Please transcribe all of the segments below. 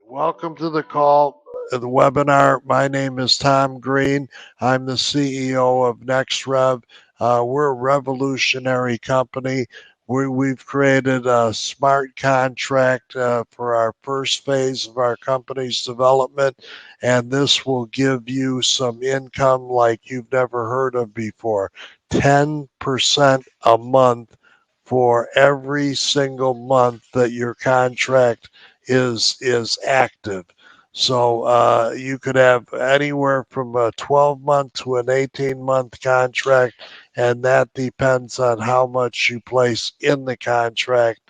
Welcome to the call, the webinar. My name is Tom Green. I'm the CEO of NexREV. We're a revolutionary company. We've created a smart contract for our first phase of our company's development, and this will give you some income like you've never heard of before. 10% a month for every single month that your contract is active. So you could have anywhere from a 12-month to an 18-month contract, and that depends on how much you place in the contract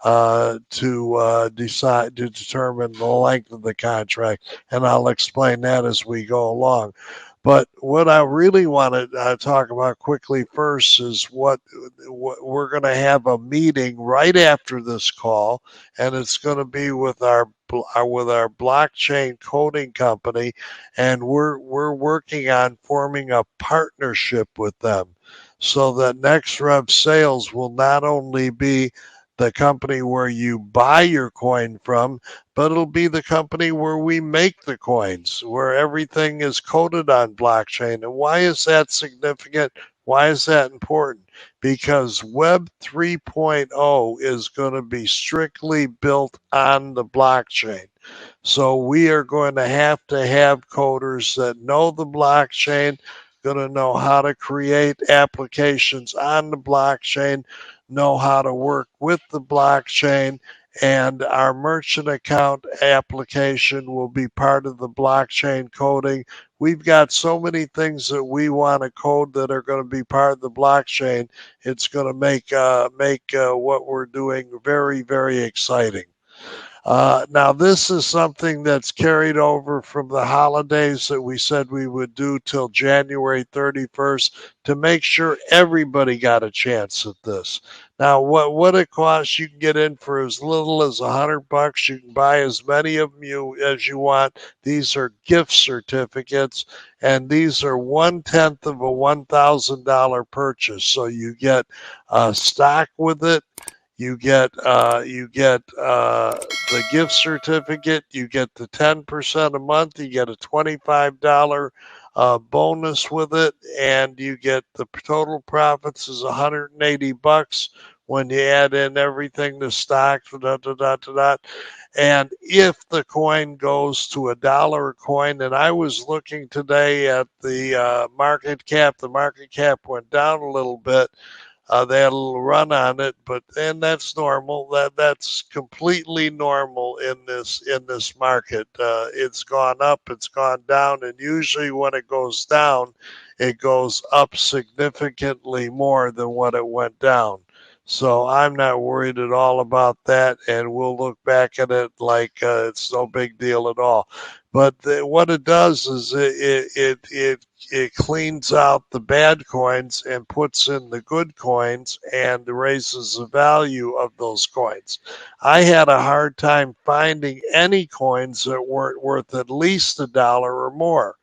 to decide to determine the length of the contract. And I'll explain that as we go along. But what I really want to talk about quickly first is what we're going to have a meeting right after this call, and it's going to be with our blockchain coding company, and we're working on forming a partnership with them, so that NexRev Sales will not only be the company where you buy your coin from, but it'll be the company where we make the coins, where everything is coded on blockchain. And why is that significant? Why is that important? Because Web 3.0 is going to be strictly built on the blockchain. So we are going to have coders that know the blockchain, going to know how to create applications on the blockchain, know how to work with the blockchain, and our merchant account application will be part of the blockchain coding. We've got so many things that we want to code that are going to be part of the blockchain. It's going to make what we're doing very, very exciting. Now, this is something that's carried over from the holidays that we said we would do till January 31st to make sure everybody got a chance at this. Now, what it costs, you can get in for as little as $100. You can buy as many of them as you want. These are gift certificates, and these are 1/10 of a $1,000 purchase. So you get stock with it. You get the gift certificate. You get the 10% a month. You get a $25 bonus with it, and you get the total profits is $180 when you add in everything, the stock, and if the coin goes to $1 a coin, and I was looking today at the market cap went down a little bit. They had a little run on it, and that's normal. That's completely normal in this market. It's gone up, it's gone down, and usually when it goes down, it goes up significantly more than what it went down. So I'm not worried at all about that, and we'll look back at it like it's no big deal at all. But what it does is it cleans out the bad coins and puts in the good coins and raises the value of those coins. I had a hard time finding any coins that weren't worth at least $1 or more.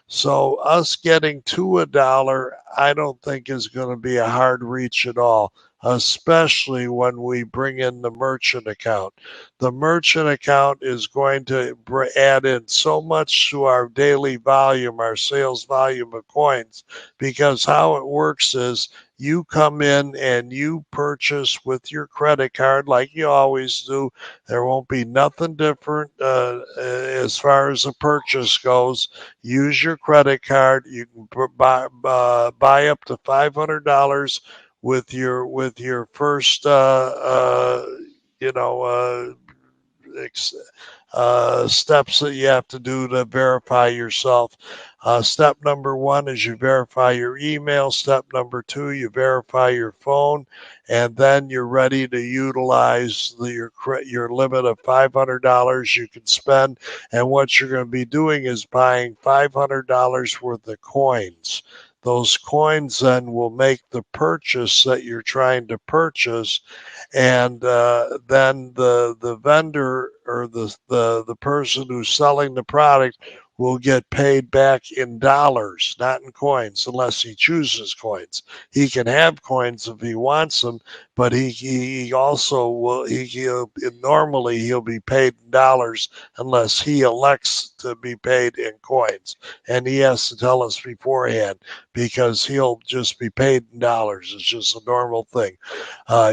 So us getting to $1, I don't think is going to be a hard reach at all, especially when we bring in the merchant account. The merchant account is going to add in so much to our daily volume, our sales volume of coins, because how it works is you come in and you purchase with your credit card like you always do. There won't be nothing different as far as a purchase goes. Use your credit card. You can buy up to $500 with your first steps that you have to do to verify yourself. Step number 1 is you verify your email. Step number 2, you verify your phone, and then you're ready to utilize your limit of $500 you can spend. And what you're going to be doing is buying $500 worth of coins. Those coins then will make the purchase that you're trying to purchase, and then the vendor or the person who's selling the product will get paid back in dollars, not in coins, unless he chooses coins. He can have coins if he wants them, but he also will. Normally he'll be paid in dollars unless he elects to be paid in coins, and he has to tell us beforehand because he'll just be paid in dollars. It's just a normal thing.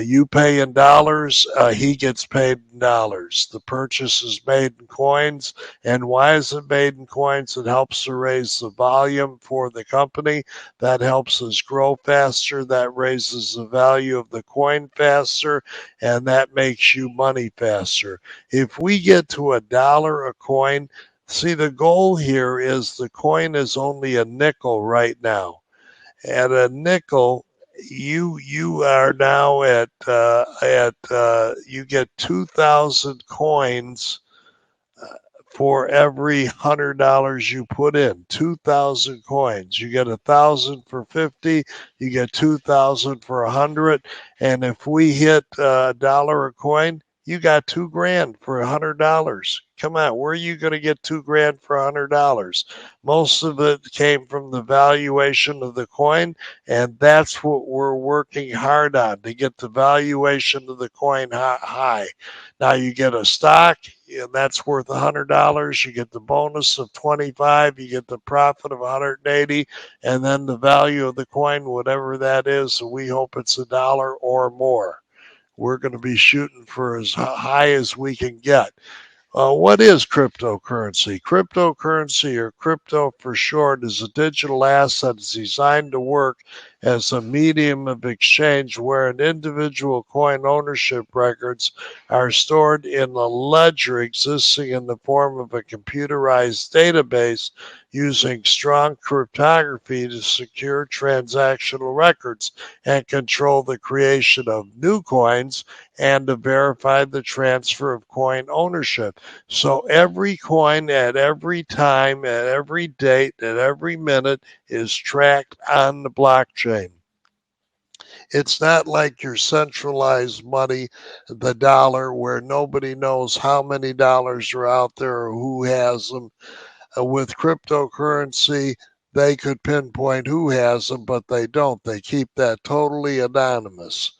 You pay in dollars, he gets paid in dollars. The purchase is made in coins. And why is it made in coins? It helps to raise the volume for the company. That helps us grow faster. That raises the value of the coin faster, and that makes you money faster. If we get to $1 a coin, see, the goal here is the coin is only a nickel right now. At a nickel, you are now at you get 2,000 coins for every $100 you put in. 2,000 coins. You get 1,000 for 50. You get 2,000 for 100. And if we hit $1 a coin, you got $2,000 for $100. Come on, where are you going to get $2,000 for $100? Most of it came from the valuation of the coin, and that's what we're working hard on, to get the valuation of the coin high. Now you get a stock, and that's worth $100. You get the bonus of 25. You get the profit of 180, and then the value of the coin, whatever that is. So we hope it's $1 or more. We're going to be shooting for as high as we can get. What is cryptocurrency? Cryptocurrency, or crypto for short, is a digital asset designed to work as a medium of exchange wherein individual coin ownership records are stored in a ledger existing in the form of a computerized database using strong cryptography to secure transactional records and control the creation of new coins and to verify the transfer of coin ownership. So every coin at every time, at every date, at every minute is tracked on the blockchain. It's not like your centralized money, the dollar, where nobody knows how many dollars are out there or who has them. With cryptocurrency, they could pinpoint who has them, but they don't. They keep that totally anonymous.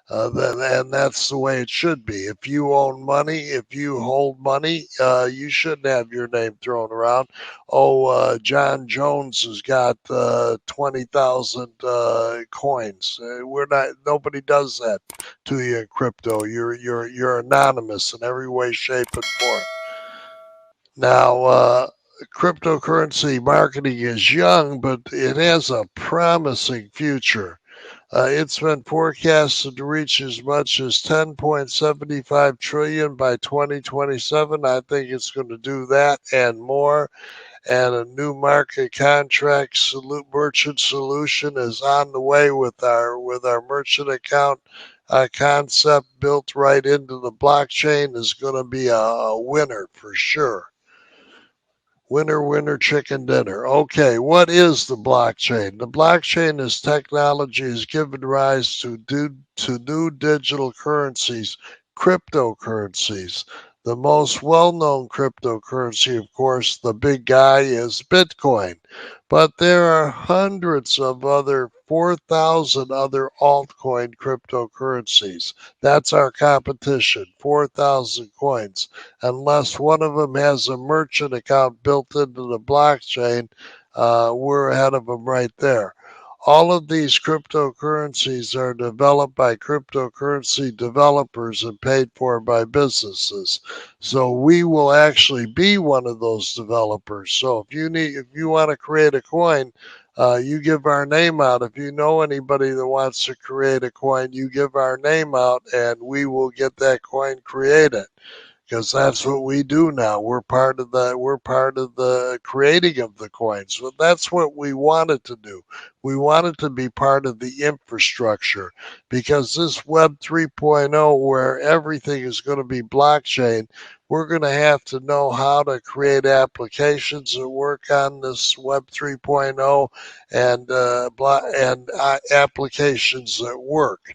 And that's the way it should be. If you own money, if you hold money, you shouldn't have your name thrown around. Oh, John Jones has got 20,000 coins. We're not. Nobody does that to you in crypto. You're anonymous in every way, shape, and form. Now, cryptocurrency marketing is young, but it has a promising future. It's been forecasted to reach as much as 10.75 trillion by 2027. I think it's going to do that and more. And a new market contract merchant solution is on the way with our merchant account concept built right into the blockchain. Is going to be a winner for sure. Winner, winner, chicken dinner. Okay, what is the blockchain? The blockchain is technology has given rise to new digital currencies, cryptocurrencies. The most well-known cryptocurrency, of course, the big guy, is Bitcoin. But there are hundreds of 4,000 other altcoin cryptocurrencies. That's our competition, 4,000 coins. Unless one of them has a merchant account built into the blockchain, we're ahead of them right there. All of these cryptocurrencies are developed by cryptocurrency developers and paid for by businesses. So we will actually be one of those developers. So if you want to create a coin, you give our name out. If you know anybody that wants to create a coin, you give our name out, and we will get that coin created. Because that's what we do now. We're part of the creating of the coins. But that's what we wanted to do. We wanted to be part of the infrastructure, because this Web 3.0, where everything is going to be blockchain, we're going to have to know how to create applications that work on this Web 3.0 and applications that work.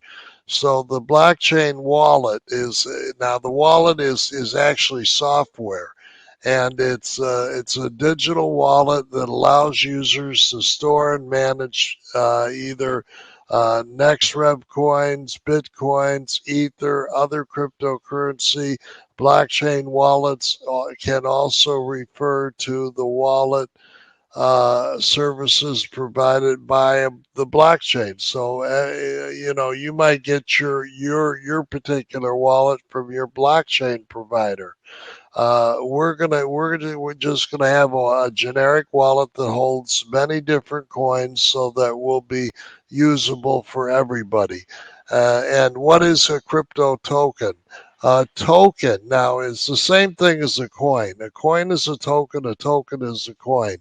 So the blockchain wallet is now the wallet is actually software, and it's a digital wallet that allows users to store and manage either NexRev coins, Bitcoins, Ether, other cryptocurrency. Blockchain wallets can also refer to the wallet services provided by the blockchain. So you might get your particular wallet from your blockchain provider. We're just gonna have a generic wallet that holds many different coins, so that will be usable for everybody. And what is a crypto token? A token now is the same thing as a coin. A coin is a token. A token is a coin.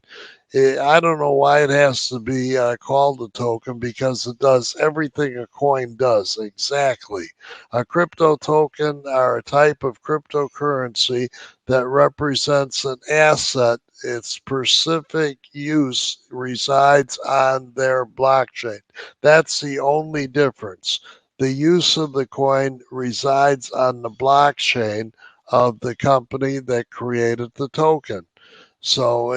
I don't know why it has to be called a token, because it does everything a coin does exactly. A crypto token are a type of cryptocurrency that represents an asset. Its specific use resides on their blockchain. That's the only difference. The use of the coin resides on the blockchain of the company that created the token. So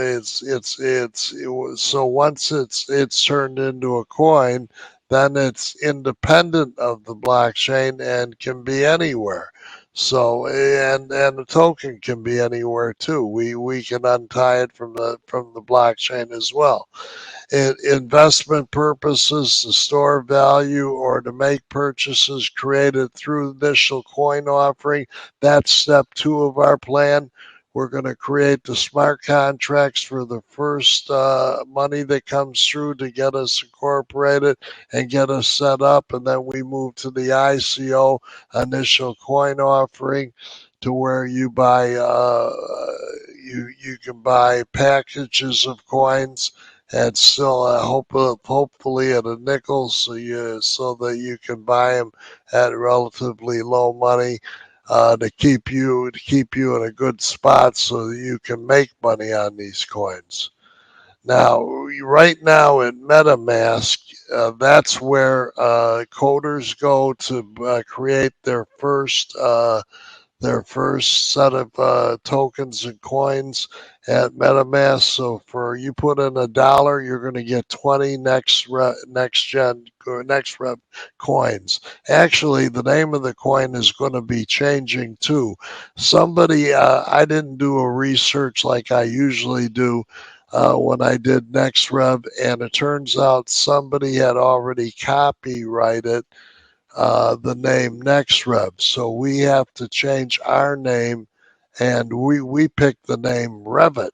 so once it's turned into a coin, then it's independent of the blockchain and can be anywhere. So and the token can be anywhere too. We can untie it from the blockchain as well. Investment purposes, to store value, or to make purchases created through initial coin offering. That's step 2 of our plan. We're going to create the smart contracts for the first money that comes through to get us incorporated and get us set up. And then we move to the ICO, initial coin offering, to where you buy you can buy packages of coins and still hopefully at a nickel, so that you can buy them at relatively low money to keep you in a good spot so that you can make money on these coins. Now, right now in MetaMask, that's where coders go to create their first set of tokens and coins at MetaMask. So for you put in $1, you're going to get 20 NextRev coins. Actually, the name of the coin is going to be changing too. I didn't do a research like I usually do. When I did NextRev, and it turns out somebody had already copyrighted the name NexRev. So we have to change our name, and we picked the name Revit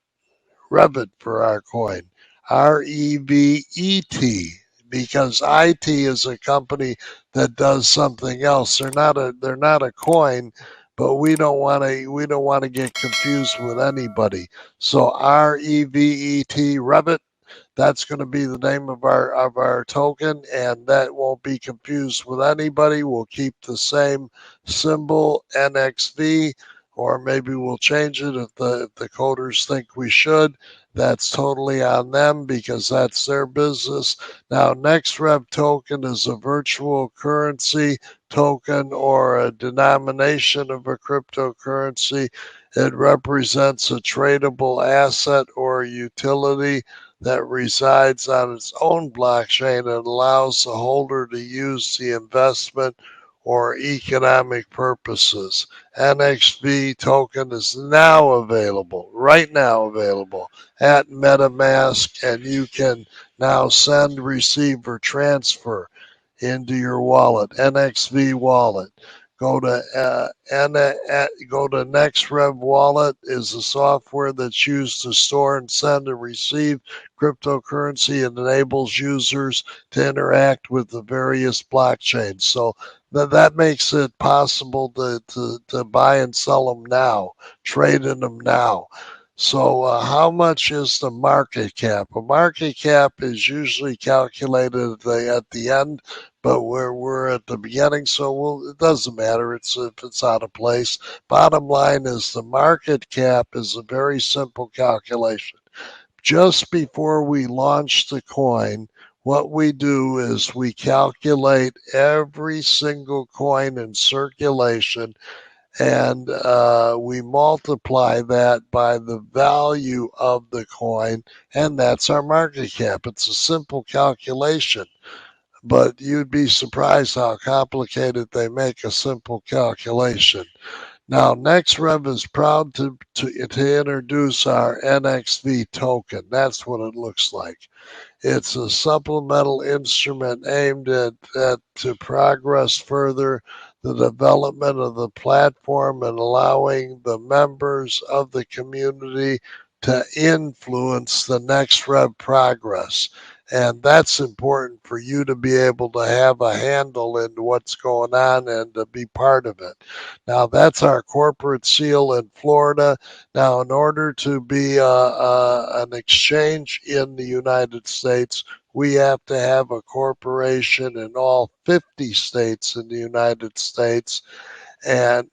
for our coin. REVET, because IT is a company that does something else. They're not a coin, but we don't want to get confused with anybody. So REVET, Revit, that's going to be the name of our token, and that won't be confused with anybody. We'll keep the same symbol, NXV, or maybe we'll change it if the coders think we should. That's totally on them, because that's their business. Now, NextRev token is a virtual currency token, or a denomination of a cryptocurrency. It represents a tradable asset or utility that resides on its own blockchain and allows the holder to use the investment or economic purposes. NXV token is right now available at MetaMask, and you can now send, receive, or transfer into your wallet, NXV wallet. Go to NextRev Wallet is the software that's used to store and send and receive cryptocurrency, and enables users to interact with the various blockchains. So that makes it possible to buy and sell them now, trade in them now. So how much is the market cap? A market cap is usually calculated at the end, but we're at the beginning, so it doesn't matter. If it's out of place. Bottom line is the market cap is a very simple calculation. Just before we launch the coin, what we do is we calculate every single coin in circulation, and we multiply that by the value of the coin, and that's our market cap. It's a simple calculation, but you'd be surprised how complicated they make a simple calculation. Now, NexRev is proud to introduce our NXV token. That's what it looks like. It's a supplemental instrument aimed at to progress further the development of the platform and allowing the members of the community to influence the NexRev progress. And that's important for you to be able to have a handle into what's going on and to be part of it. Now, that's our corporate seal in Florida. Now, in order to be an exchange in the United States, we have to have a corporation in all 50 states in the United States, and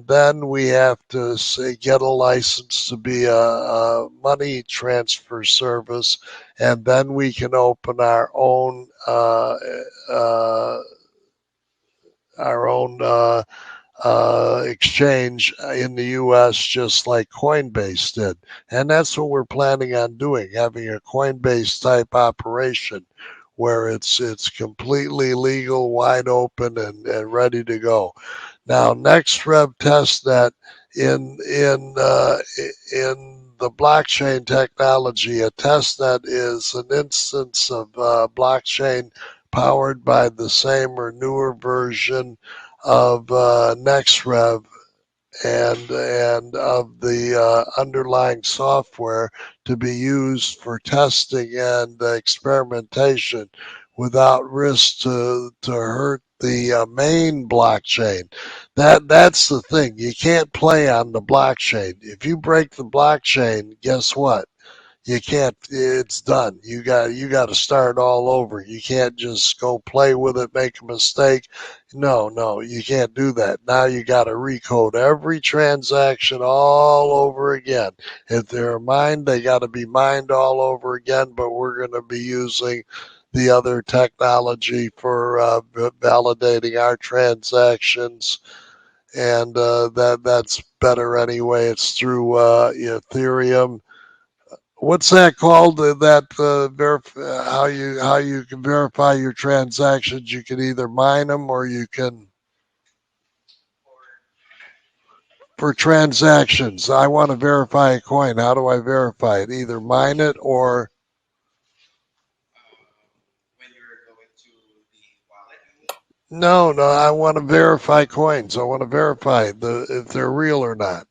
then we have to get a license to be a money transfer service, and then we can open our own exchange in the U.S. just like Coinbase did. And that's what we're planning on doing, having a Coinbase type operation where it's completely legal, wide open, and ready to go. Now, NexRev TestNet in the blockchain technology, a testnet is an instance of blockchain powered by the same or newer version of NexRev and of the underlying software to be used for testing and experimentation without risk to hurt the main blockchain. That's the thing. You can't play on the blockchain. If you break the blockchain, guess what? You can't. It's done. You got to start all over. You can't just go play with it, make a mistake. No, you can't do that. Now you got to recode every transaction all over again. If they're mined, they got to be mined all over again. But we're going to be using the other technology for validating our transactions, and that's better anyway. It's through Ethereum. What's that called? How you can verify your transactions? You can either mine them or you can for transactions. I want to verify a coin. How do I verify it? Either mine it or no. I want to verify coins. I want to verify if they're real or not.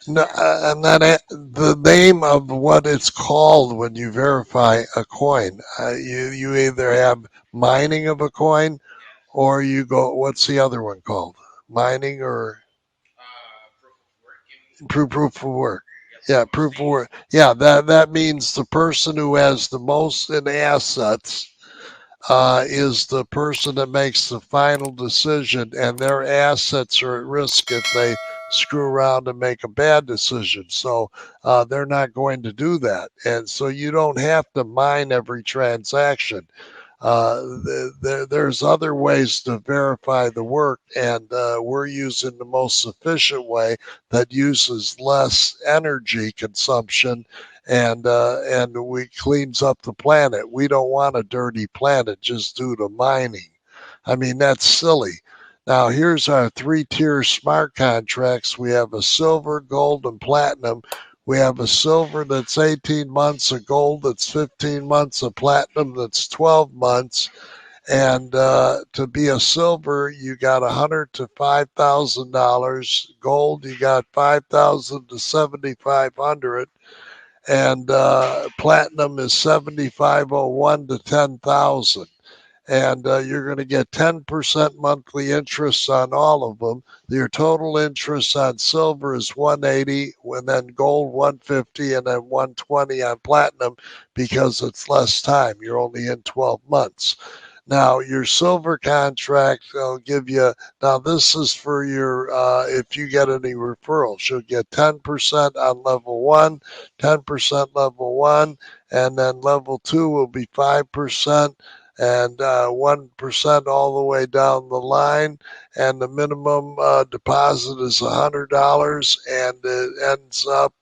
No, I'm not the name of what it's called when you verify a coin. You either have mining of a coin, or you go. What's the other one called? Mining or proof of work. Yeah, proof of work. Yeah, that means the person who has the most in assets is the person that makes the final decision, and their assets are at risk if they screw around and make a bad decision. So they're not going to do that. And so you don't have to mine every transaction. There's other ways to verify the work, and we're using the most efficient way that uses less energy consumption and we cleans up the planet. We don't want a dirty planet just due to mining. I mean, that's silly. Now, here's our three-tier smart contracts. We have a silver, gold, and platinum. We have a silver that's 18 months, a gold that's 15 months, a platinum that's 12 months. And to be a silver, you got $100 to $5,000. Gold, you got $5,000 to $7,500. And platinum is 7,501 to 10,000. And you're going to get 10% monthly interest on all of them. Your total interest on silver is 180, and then gold 150, and then 120 on platinum because it's less time. You're only in 12 months. Now, your silver contract, I'll give you, now this is for your, if you get any referrals, you'll get 10% on level 1, 10% level 1, and then level 2 will be 5%, and 1% all the way down the line, and the minimum deposit is $100, and it ends up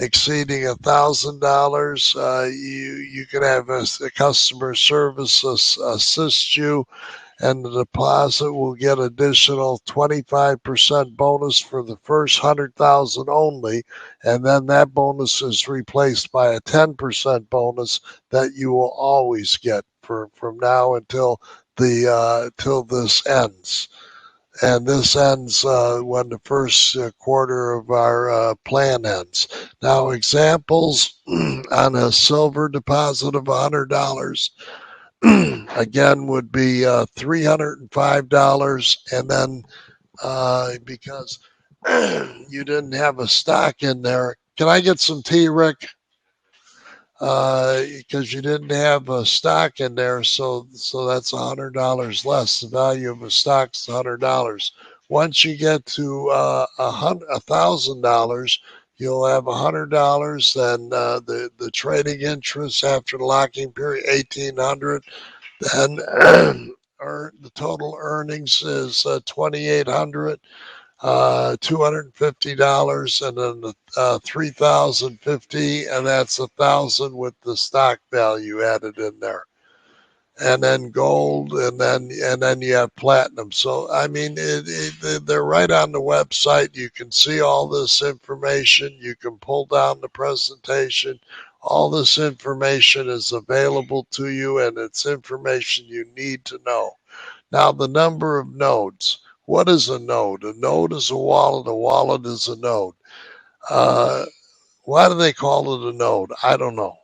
exceeding $1,000. You can have a customer service assist you, and the deposit will get additional 25% bonus for the first 100,000 only, and then that bonus is replaced by a 10% bonus that you will always get from now until till this ends. And this ends when the first quarter of our plan ends. Now, examples on a silver deposit of $100 again would be $305, and then because you didn't have a stock in there, can I get some tea, Rick? Because you didn't have a stock in there, so that's $100 less. The value of a stock is $100. Once you get to $1,000, you'll have $100. Then the trading interest after the locking period, $1,800. Then the total earnings is $2,800. $250, and then $3,050, and that's $1,000 with the stock value added in there, and then gold, and then you have platinum. So I mean, they're right on the website. You can see all this information. You can pull down the presentation. All this information is available to you, and it's information you need to know. Now, the number of nodes. What is a node? A node is a wallet. A wallet is a node. Why do they call it a node? I don't know.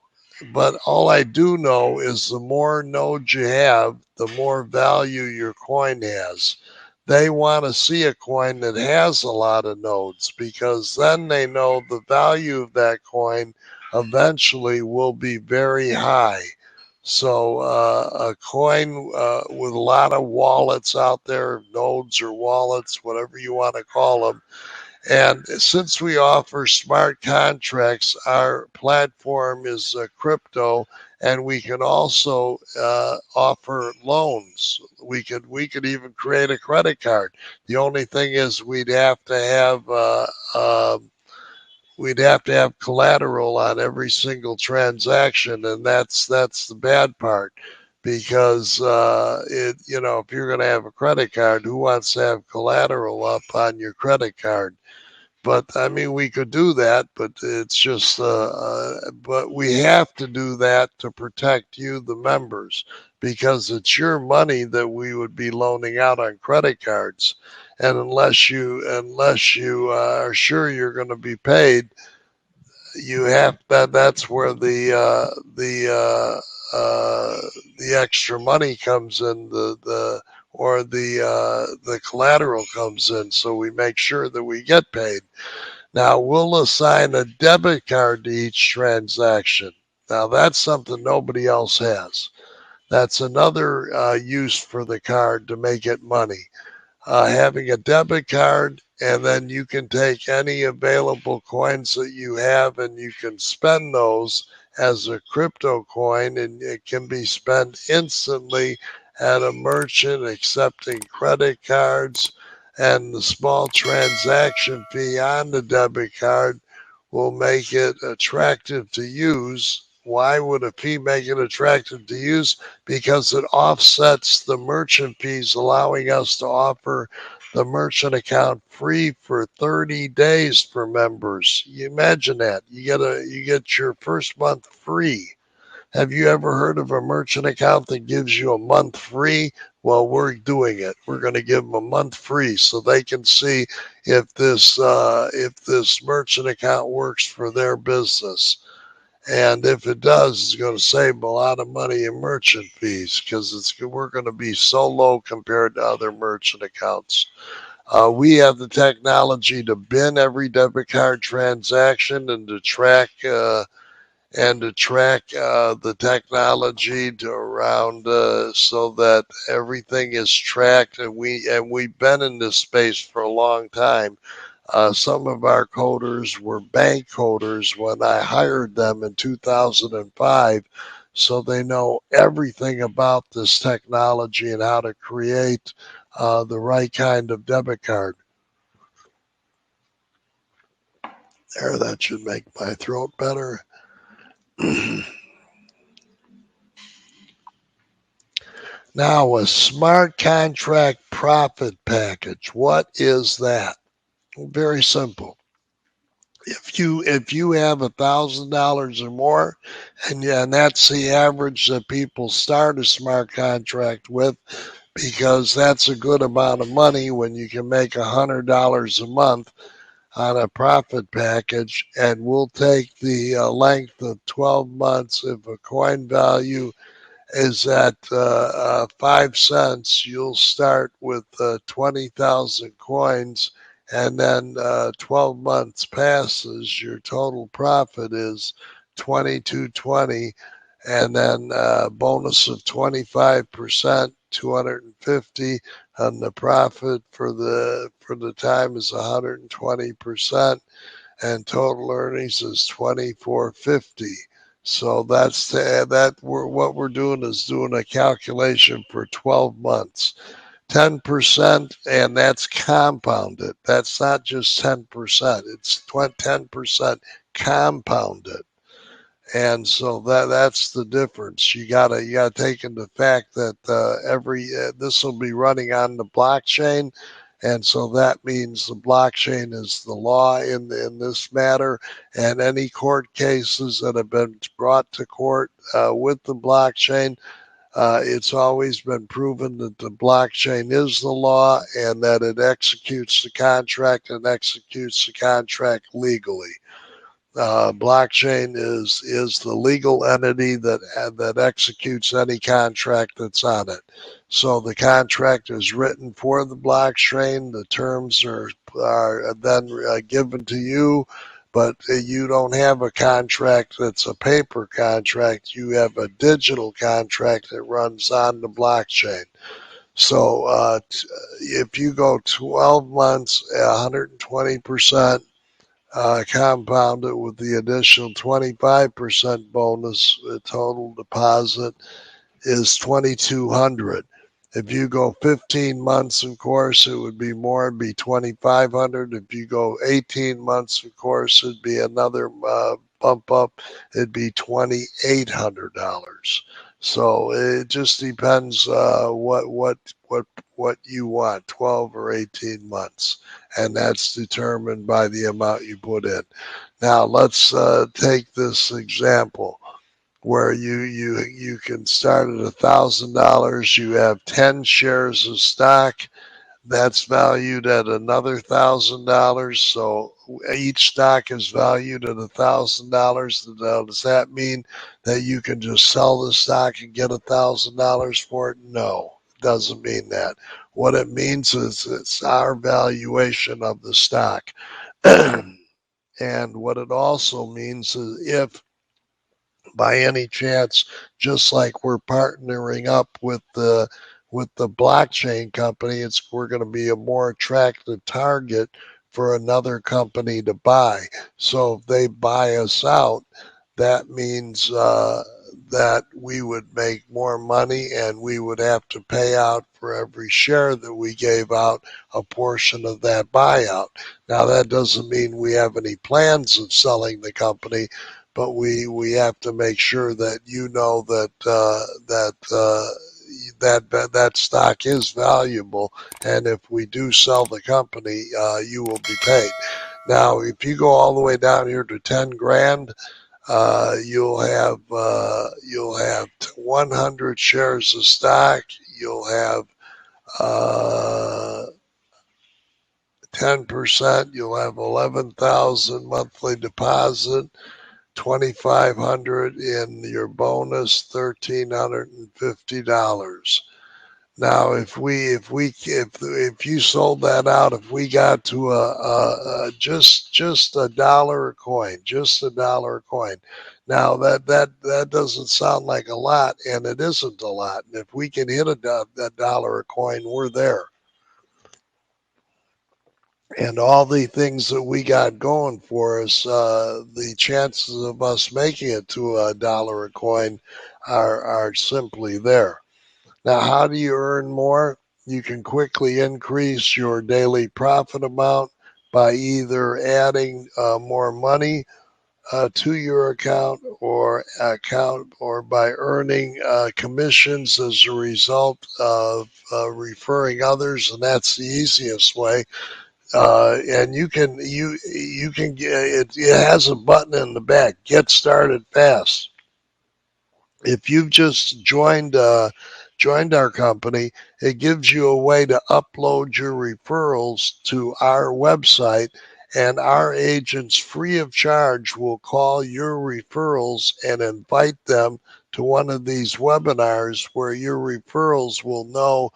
But all I do know is the more nodes you have, the more value your coin has. They want to see a coin that has a lot of nodes, because then they know the value of that coin eventually will be very high. So a coin with a lot of wallets out there, nodes or wallets, whatever you want to call them. And since we offer smart contracts, our platform is crypto, and we can also offer loans. We could even create a credit card. The only thing is we'd have to have collateral on every single transaction, and that's the bad part, because if you're going to have a credit card, who wants to have collateral up on your credit card? But I mean, we could do that, but it's just but we have to do that to protect you, the members, because it's your money that we would be loaning out on credit cards, and unless you are sure you're going to be paid, you have that's where the extra money comes in, the collateral comes in, so we make sure that we get paid. Now, we'll assign a debit card to each transaction. Now, that's something nobody else has. That's another use for the card to make it money. Having a debit card, and then you can take any available coins that you have, and you can spend those as a crypto coin, and it can be spent instantly at a merchant accepting credit cards, and the small transaction fee on the debit card will make it attractive to use. Why would a fee make it attractive to use? Because it offsets the merchant fees, allowing us to offer the merchant account free for 30 days for members. You imagine that. You get your first month free. Have you ever heard of a merchant account that gives you a month free? Well, we're doing it. We're going to give them a month free so they can see if this merchant account works for their business. And if it does, it's going to save them a lot of money in merchant fees, because we're going to be so low compared to other merchant accounts. We have the technology to bin every debit card transaction, and to track the technology to around so that everything is tracked. And we've been in this space for a long time. Some of our coders were bank coders when I hired them in 2005. so they know everything about this technology and how to create the right kind of debit card. There, that should make my throat better. Now, a smart contract profit package. What is that? Very simple. If you have $1,000 or more, and that's the average that people start a smart contract with, because that's a good amount of money when you can make $100 a month on a profit package, and we'll take the length of 12 months. If a coin value is at 5 cents, you'll start with 20,000 coins, and then 12 months passes, your total profit is 2220, and then bonus of 25%, 250, and the profit for the time is 120%, and total earnings is 2450. So that's what we're doing is doing a calculation for 12 months. 10%, and that's compounded. That's not just 10%, it's 10% compounded. And so that's the difference. You gotta take into fact that this will be running on the blockchain, and so that means the blockchain is the law in this matter. And any court cases that have been brought to court with the blockchain, it's always been proven that the blockchain is the law and that it executes the contract and executes the contract legally. Blockchain is the legal entity that executes any contract that's on it. So the contract is written for the blockchain. The terms are then given to you, but you don't have a contract that's a paper contract. You have a digital contract that runs on the blockchain. So if you go 12 months, 120%. Compounded with the additional 25% bonus, the total deposit is 2,200. If you go 15 months, of course, it would be more, it'd be 2,500. If you go 18 months, of course, it'd be another bump up. It'd be $2,800. So it just depends what you want, 12 or 18 months, and that's determined by the amount you put in. Now let's take this example where you can start at $1,000. You have 10 shares of stock. That's valued at another $1,000. So each stock is valued at $1,000. Now, does that mean that you can just sell the stock and get $1,000 for it? No, it doesn't mean that. What it means is it's our valuation of the stock. And what it also means is if by any chance, just like we're partnering up with the blockchain company, we're going to be a more attractive target for another company to buy. So if they buy us out, that means that we would make more money, and we would have to pay out for every share that we gave out a portion of that buyout. Now, that doesn't mean we have any plans of selling the company, but we have to make sure that you know that that stock is valuable, and if we do sell the company, you will be paid. Now, if you go all the way down here to 10 grand, you'll have 100 shares of stock. You'll have 10%. You'll have 11,000 monthly deposit. 2,500 in your bonus, $1,350. Now, if you sold that out, if we got to just $1 a coin, just $1 a coin. Now that doesn't sound like a lot, and it isn't a lot. And if we can hit $1 a coin, we're there. and all the things that we got going for us, the chances of us making it to $1 a coin are simply there. Now, how do you earn more? You can quickly increase your daily profit amount by either adding more money to your account or by earning commissions as a result of referring others, and that's the easiest way. And you can get it has a button in the back, get started fast. If you've just joined our company, it gives you a way to upload your referrals to our website, and our agents free of charge will call your referrals and invite them to one of these webinars where your referrals will know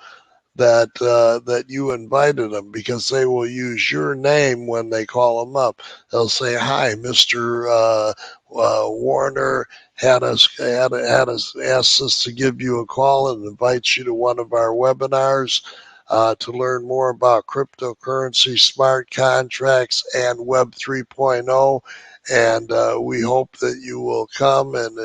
that you invited them, because they will use your name when they call them up. They'll say, "Hi, Mr. Warner had us asked us to give you a call and invite you to one of our webinars to learn more about cryptocurrency, smart contracts, and Web 3.0. And we hope that you will come and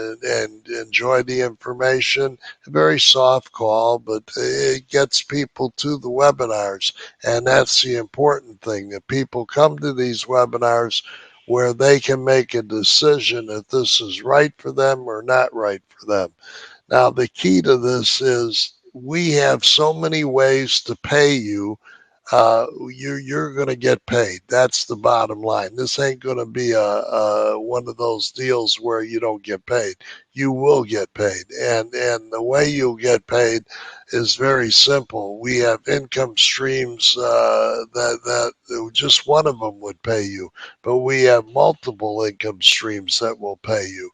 enjoy the information." A very soft call, but it gets people to the webinars. And that's the important thing, that people come to these webinars where they can make a decision if this is right for them or not right for them. Now, the key to this is we have so many ways to pay you. You're going to get paid. That's the bottom line. This ain't going to be a one of those deals where you don't get paid. You will get paid, and the way you'll get paid is very simple. We have income streams that just one of them would pay you, but we have multiple income streams that will pay you.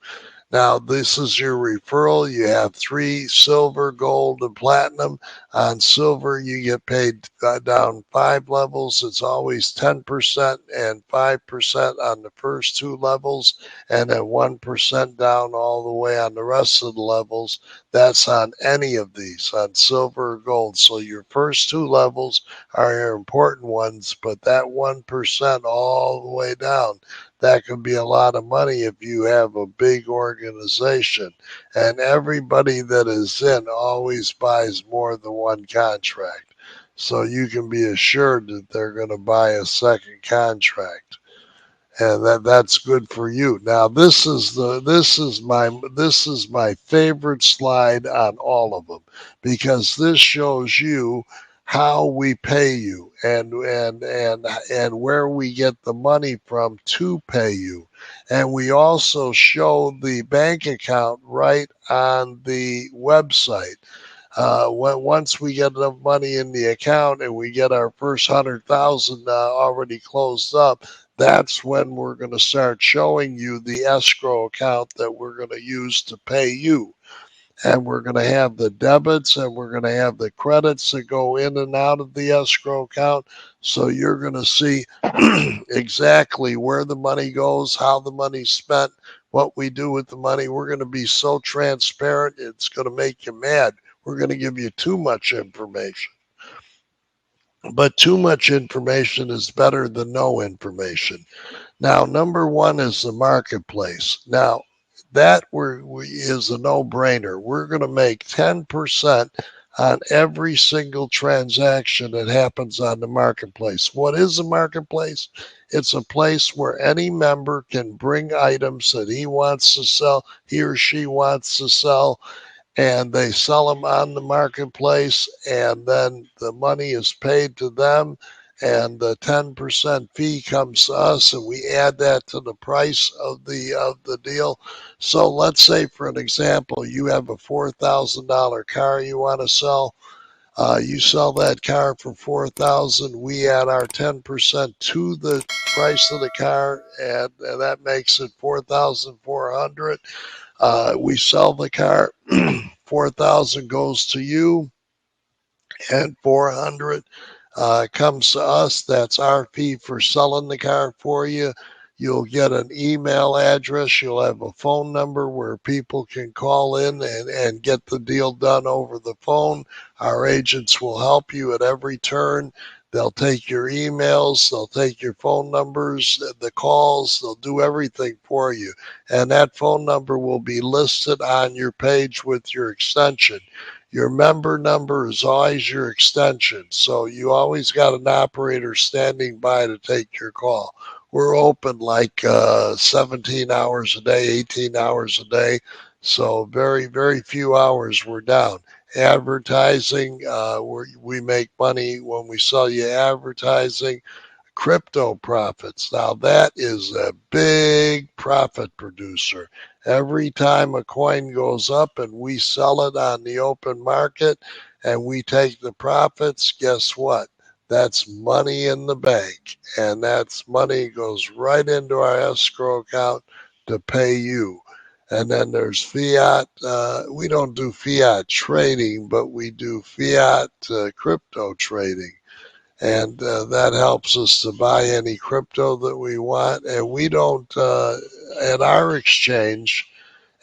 Now, this is your referral. You have 3: silver, gold, and platinum. On silver, you get paid down 5 levels. It's always 10% and 5% on the first 2 levels, and then 1% down all the way on the rest of the levels. That's on any of these, on silver or gold. So your first 2 levels are your important ones, but that 1% all the way down, that could be a lot of money if you have a big organization. And everybody that is in always buys more than one contract. So you can be assured that they're going to buy a second contract. And that's good for you. Now this is my favorite slide on all of them, because this shows you how we pay you and where we get the money from to pay you. And we also show the bank account right on the website. Once we get enough money in the account and we get our first 100,000 already closed up, that's when we're going to start showing you the escrow account that we're going to use to pay you. And we're going to have the debits and we're going to have the credits that go in and out of the escrow account. So you're going to see exactly where the money goes, how the money's spent, what we do with the money. We're going to be so transparent, it's going to make you mad. We're going to give you too much information. But too much information is better than no information. Now, number 1 is the marketplace. Now, that is a no-brainer. We're going to make 10% on every single transaction that happens on the marketplace. What is a marketplace? It's a place where any member can bring items that he wants to sell, he or she wants to sell, and they sell them on the marketplace, and then the money is paid to them, and the 10% fee comes to us, and we add that to the price of the deal. So let's say, for an example, you have a $4,000 car you want to sell. You sell that car for $4,000. We add our 10% to the price of the car, and that makes it $4,400. We sell the car, 4,000 goes to you, and 400 comes to us. That's our fee for selling the car for you. You'll get an email address. You'll have a phone number where people can call in and get the deal done over the phone. Our agents will help you at every turn. They'll take your emails, they'll take your phone numbers, the calls, they'll do everything for you. And that phone number will be listed on your page with your extension. Your member number is always your extension, so you always got an operator standing by to take your call. We're open like 17 hours a day, 18 hours a day, so very, very few hours we're down. Advertising, we make money when we sell you advertising. Crypto profits. Now that is a big profit producer. Every time a coin goes up and we sell it on the open market and we take the profits, guess what? That's money in the bank. And that's money goes right into our escrow account to pay you. And then there's fiat. We don't do fiat trading, but we do fiat crypto trading. And that helps us to buy any crypto that we want. And we don't, at our exchange,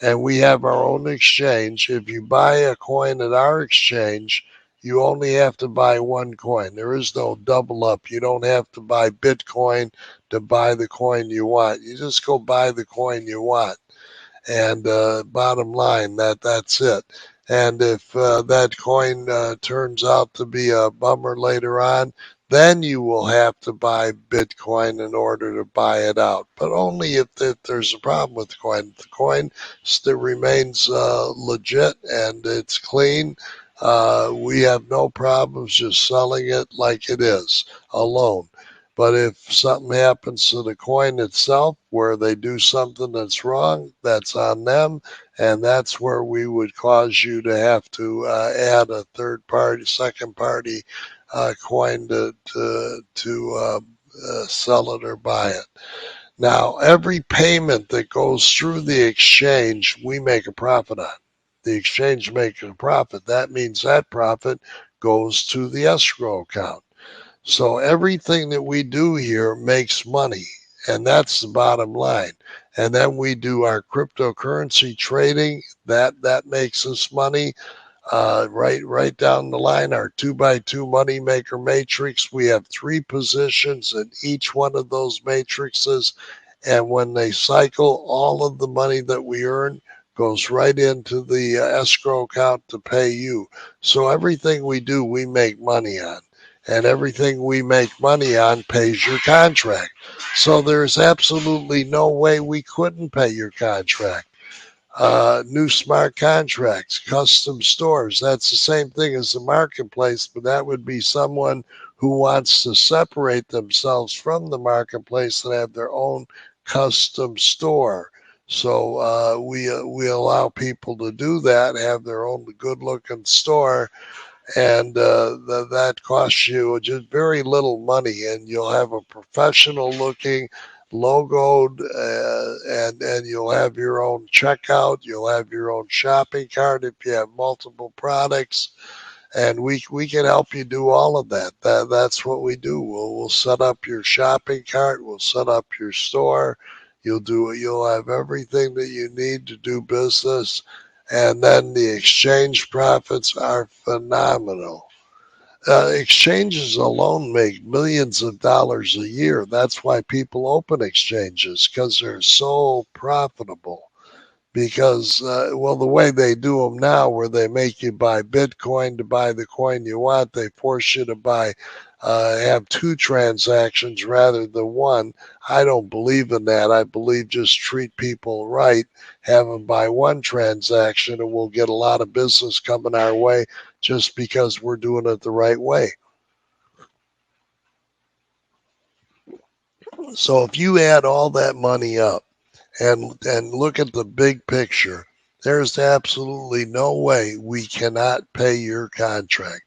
and we have our own exchange, if you buy a coin at our exchange, you only have to buy one coin. There is no double up. You don't have to buy Bitcoin to buy the coin you want. You just go buy the coin you want. And bottom line, that's it. And if that coin turns out to be a bummer later on, then you will have to buy Bitcoin in order to buy it out. But only if there's a problem with the coin. If the coin still remains legit and it's clean, we have no problems just selling it like it is alone. But if something happens to the coin itself where they do something that's wrong, that's on them. And that's where we would cause you to have to add a third party, second party coin to sell it or buy it. Now, every payment that goes through the exchange, we make a profit on. The exchange makes a profit. That means that profit goes to the escrow account. So everything that we do here makes money, and that's the bottom line. And then we do our cryptocurrency trading. That makes us money. Right down the line, our 2x2 money maker matrix. We have 3 positions in each one of those matrices, and when they cycle, all of the money that we earn goes right into the escrow account to pay you. So everything we do, we make money on. And everything we make money on pays your contract. So there's absolutely no way we couldn't pay your contract. New smart contracts, custom stores, that's the same thing as the marketplace, but that would be someone who wants to separate themselves from the marketplace and have their own custom store. So we allow people to do that, have their own good looking store, and that costs you just very little money, and you'll have a professional looking logoed, and you'll have your own checkout, you'll have your own shopping cart if you have multiple products, and we can help you do all of that. That's what we do. We'll set up your shopping cart, we'll set up your store, you'll have everything that you need to do business. And then the exchange profits are phenomenal. Exchanges alone make millions of dollars a year. That's why people open exchanges, because they're so profitable. Because, well, the way they do them now, where they make you buy Bitcoin to buy the coin you want, they force you to have 2 transactions rather than one. I don't believe in that. I believe just treat people right, have them buy 1 transaction, and we'll get a lot of business coming our way just because we're doing it the right way. So if you add all that money up and look at the big picture, there's absolutely no way we cannot pay your contract.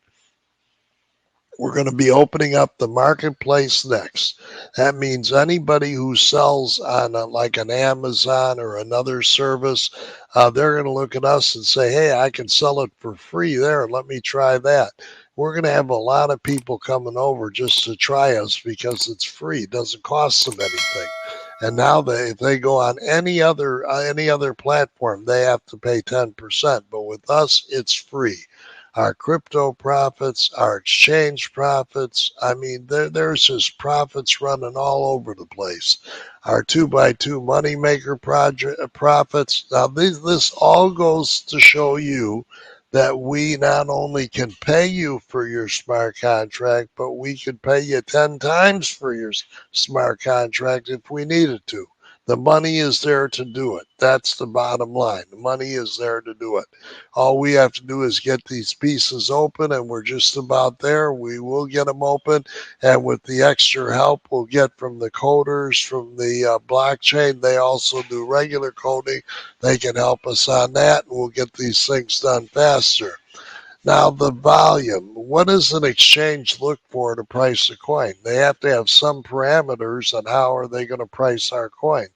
We're going to be opening up the marketplace next. That means anybody who sells on like an Amazon or another service, they're going to look at us and say, hey, I can sell it for free there. Let me try that. We're going to have a lot of people coming over just to try us because it's free. It doesn't cost them anything. And now if they go on any other platform, they have to pay 10%. But with us, it's free. our crypto profits, our exchange profits. I mean, there's just profits running all over the place. Our 2x2 moneymaker project profits. Now, this all goes to show you that we not only can pay you for your smart contract, but we could pay you 10 times for your smart contract if we needed to. The money is there to do it. That's the bottom line. The money is there to do it. All we have to do is get these pieces open, and we're just about there. We will get them open, and with the extra help we'll get from the coders, from the blockchain, they also do regular coding. They can help us on that, and we'll get these things done faster. Now, the volume. What does an exchange look for to price a coin? They have to have some parameters on how are they going to price our coin.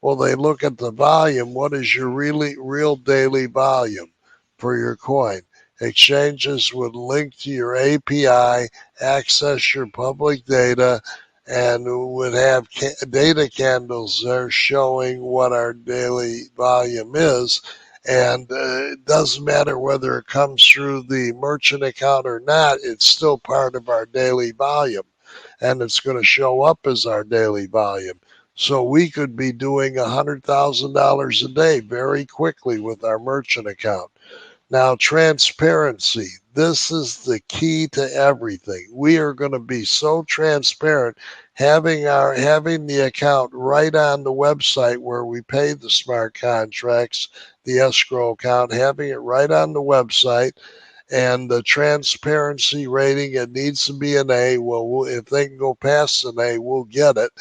Well, they look at the volume. What is your real daily volume for your coin? Exchanges would link to your API, access your public data, and would have data candles there showing what our daily volume is. And it doesn't matter whether it comes through the merchant account or not, it's still part of our daily volume. And it's going to show up as our daily volume. So we could be doing $100,000 a day very quickly with our merchant account. Now, transparency. This is the key to everything. We are going to be so transparent, having the account right on the website where we pay the smart contracts, the escrow account, having it right on the website. And the transparency rating, it needs to be an A. Well, if they can go past an A, we'll get it.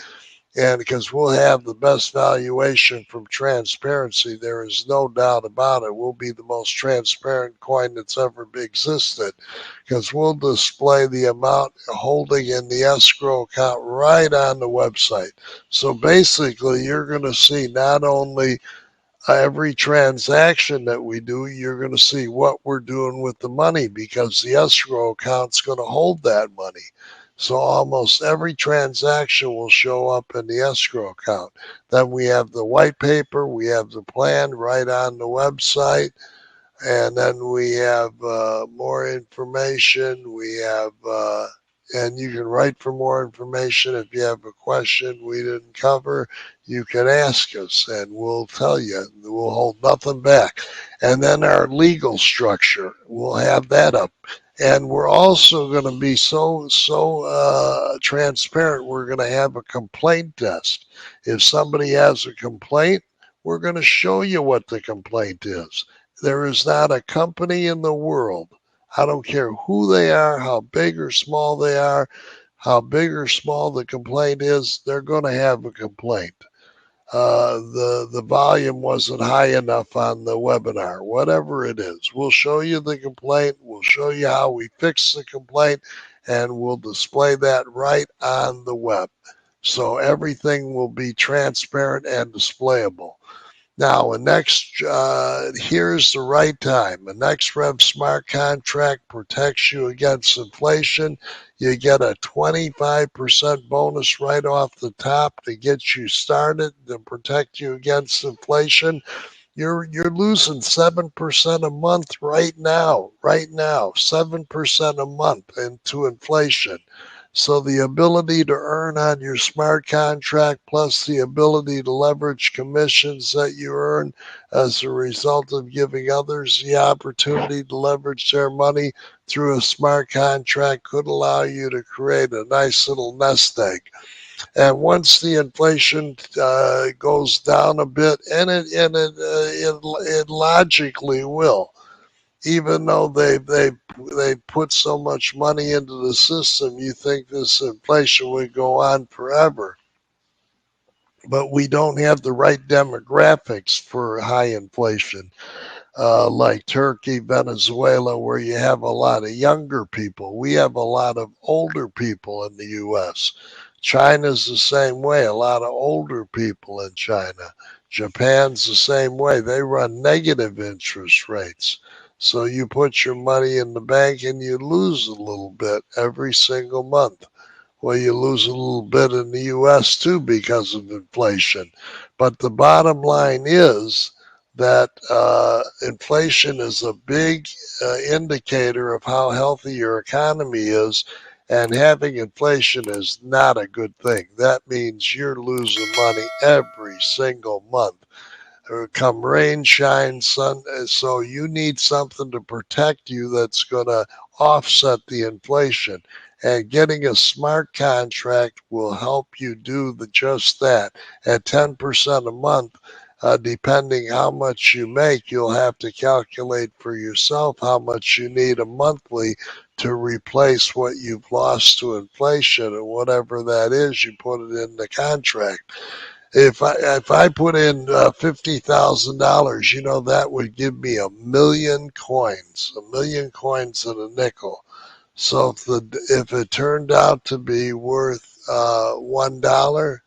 And because we'll have the best valuation from transparency, there is no doubt about it. We'll be the most transparent coin that's ever existed, because we'll display the amount holding in the escrow account right on the website. So basically, you're going to see not only every transaction that we do, you're going to see what we're doing with the money, because the escrow account's going to hold that money. So almost every transaction will show up in the escrow account. Then we have the white paper, we have the plan right on the website, and then we have more information. We have, and you can write for more information. If you have a question we didn't cover, you can ask us, and we'll tell you. We'll hold nothing back. And then our legal structure, we'll have that up. And we're also going to be so transparent. We're going to have a complaint desk. If somebody has a complaint, we're going to show you what the complaint is. There is not a company in the world, I don't care who they are, how big or small they are, how big or small the complaint is, they're going to have a complaint. The volume wasn't high enough on the webinar, whatever it is. We'll show you the complaint. We'll show you how we fix the complaint, and we'll display that right on the web. So everything will be transparent and displayable. Now, here's the right time. A NEXREV smart contract protects you against inflation. You get a 25% bonus right off the top to get you started, to protect you against inflation. You're losing 7% a month right now, 7% a month into inflation. So the ability to earn on your smart contract, plus the ability to leverage commissions that you earn as a result of giving others the opportunity to leverage their money through a smart contract, could allow you to create a nice little nest egg. And once the inflation goes down a bit, and it logically will, even though they put so much money into the system, you think this inflation would go on forever. But we don't have the right demographics for high inflation, like Turkey, Venezuela, where you have a lot of younger people. We have a lot of older people in the U.S. China's the same way, a lot of older people in China. Japan's the same way. They run negative interest rates. So you put your money in the bank and you lose a little bit every single month. Well, you lose a little bit in the U.S. too because of inflation. But the bottom line is that inflation is a big indicator of how healthy your economy is, and having inflation is not a good thing. That means you're losing money every single month. Come rain, shine, sun. So you need something to protect you that's going to offset the inflation. And getting a smart contract will help you do just that. At 10% a month, depending how much you make, you'll have to calculate for yourself how much you need a monthly to replace what you've lost to inflation, and whatever that is, you put it in the contract. If I put in $50,000, that would give me 1,000,000 coins and a nickel. So if it turned out to be worth $1,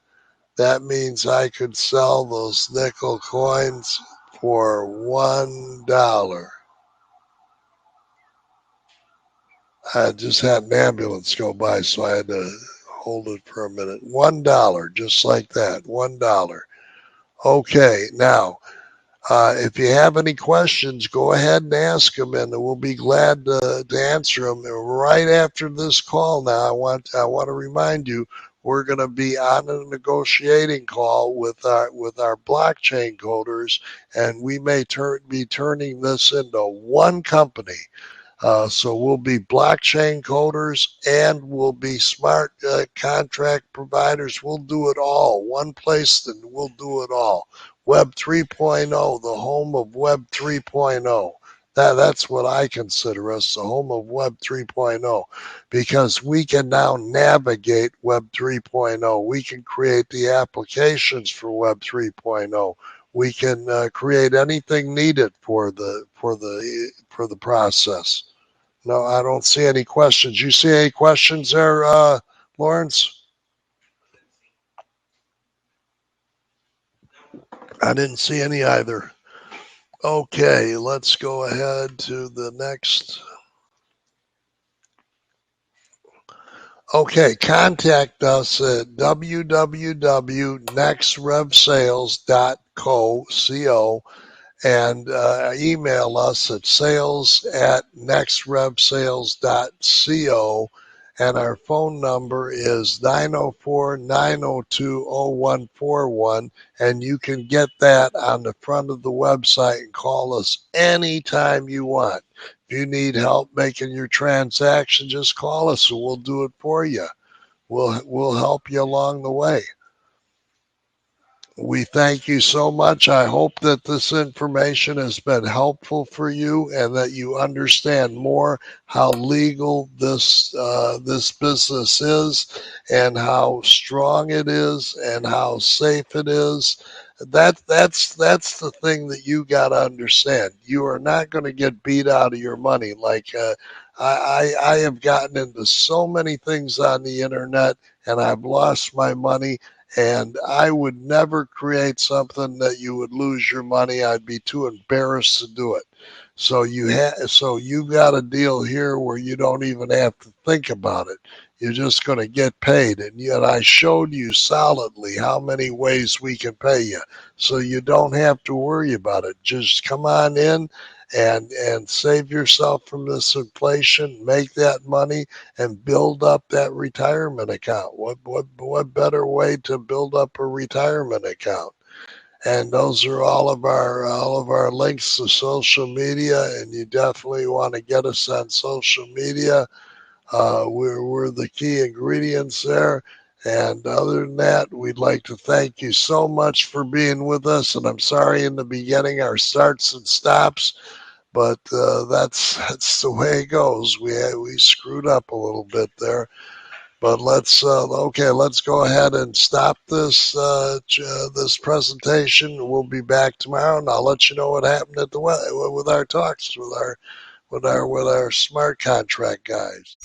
that means I could sell those nickel coins for $1. I just had an ambulance go by, so I had to hold it for a minute. $1, just like that. $1. Okay, now, if you have any questions, go ahead and ask them, and we'll be glad to answer them. And right after this call, now I want to remind you, we're going to be on a negotiating call with our blockchain coders, and we may be turning this into one company. So we'll be blockchain coders, and we'll be smart contract providers. We'll do it all. One place, and we'll do it all. Web 3.0, the home of Web 3.0. That's what I consider us, the home of Web 3.0, because we can now navigate Web 3.0. We can create the applications for Web 3.0. We can create anything needed for the process. No, I don't see any questions. You see any questions there, Lawrence? I didn't see any either. Okay, let's go ahead to the next. Okay, contact us at www.nextrevsales.co, and email us at sales@nextrevsales.co, and our phone number is 904-902-0141, and you can get that on the front of the website and call us anytime you want. If you need help making your transaction, just call us and we'll do it for you. We'll help you along the way. We thank you so much. I hope that this information has been helpful for you, and that you understand more how legal this business is, and how strong it is, and how safe it is. That's the thing that you got to understand. You are not going to get beat out of your money. Like I have gotten into so many things on the internet, and I've lost my money. And I would never create something that you would lose your money. I'd be too embarrassed to do it. So you've got a deal here where you don't even have to think about it. You're just going to get paid. And yet I showed you solidly how many ways we can pay you. So you don't have to worry about it. Just come on in and save yourself from this inflation, make that money, and build up that retirement account. What better way to build up a retirement account? And those are all of our links to social media, and you definitely want to get us on social media. We're the key ingredients there. And other than that, we'd like to thank you so much for being with us. And I'm sorry in the beginning our starts and stops, but that's the way it goes. We screwed up a little bit there. But let's go ahead and stop this presentation. We'll be back tomorrow, and I'll let you know what happened with our talks with our smart contract guys.